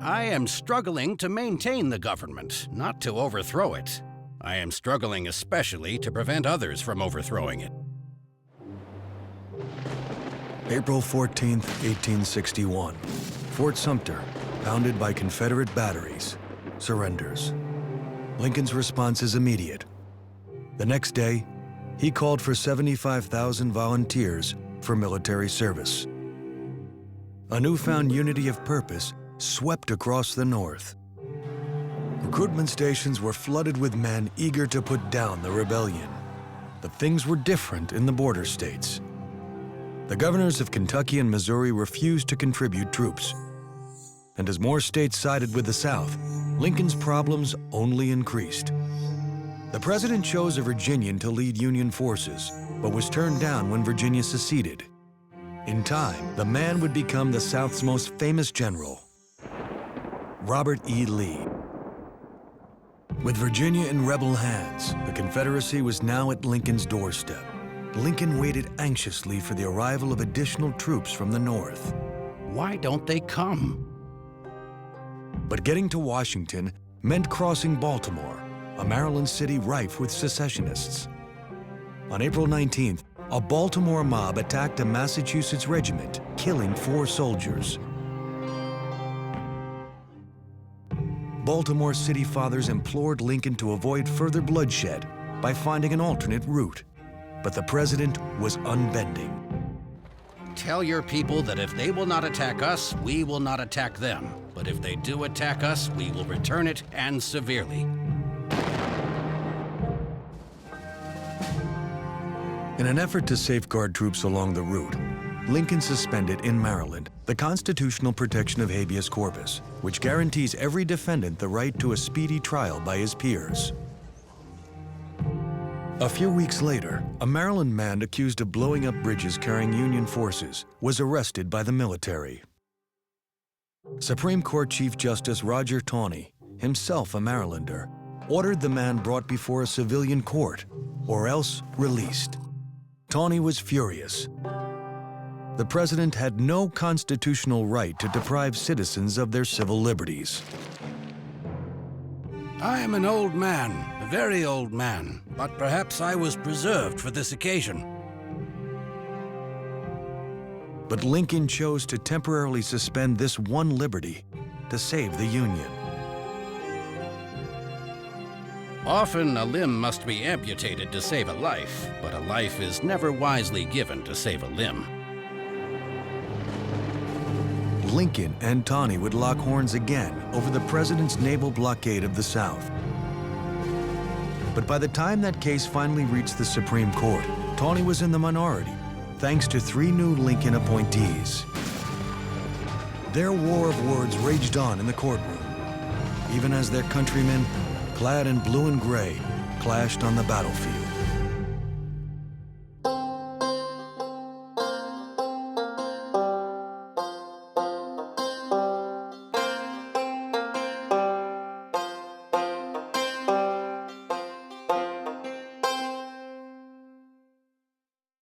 I am struggling to maintain the government, not to overthrow it. I am struggling especially to prevent others from overthrowing it. April 14th, 1861. Fort Sumter, pounded by Confederate batteries, surrenders. Lincoln's response is immediate. The next day, he called for 75,000 volunteers for military service. A newfound unity of purpose swept across the North. Recruitment stations were flooded with men eager to put down the rebellion. But things were different in the border states. The governors of Kentucky and Missouri refused to contribute troops. And as more states sided with the South, Lincoln's problems only increased. The president chose a Virginian to lead Union forces, but was turned down when Virginia seceded. In time, the man would become the South's most famous general, Robert E. Lee. With Virginia in rebel hands, the Confederacy was now at Lincoln's doorstep. Lincoln waited anxiously for the arrival of additional troops from the North. Why don't they come? But getting to Washington meant crossing Baltimore, a Maryland city rife with secessionists. On April 19th, a Baltimore mob attacked a Massachusetts regiment, killing 4 soldiers. Baltimore city fathers implored Lincoln to avoid further bloodshed by finding an alternate route. But the president was unbending. Tell your people that if they will not attack us, we will not attack them. But if they do attack us, we will return it, and severely. In an effort to safeguard troops along the route, Lincoln suspended in Maryland the constitutional protection of habeas corpus, which guarantees every defendant the right to a speedy trial by his peers. A few weeks later, a Maryland man accused of blowing up bridges carrying Union forces was arrested by the military. Supreme Court Chief Justice Roger Taney, himself a Marylander, ordered the man brought before a civilian court, or else released. Taney was furious. The president had no constitutional right to deprive citizens of their civil liberties. I am an old man, a very old man, but perhaps I was preserved for this occasion. But Lincoln chose to temporarily suspend this one liberty to save the Union. Often a limb must be amputated to save a life, but a life is never wisely given to save a limb. Lincoln and Taney would lock horns again over the president's naval blockade of the South. But by the time that case finally reached the Supreme Court, Taney was in the minority, thanks to 3 new Lincoln appointees. Their war of words raged on in the courtroom, even as their countrymen, clad in blue and gray, clashed on the battlefield.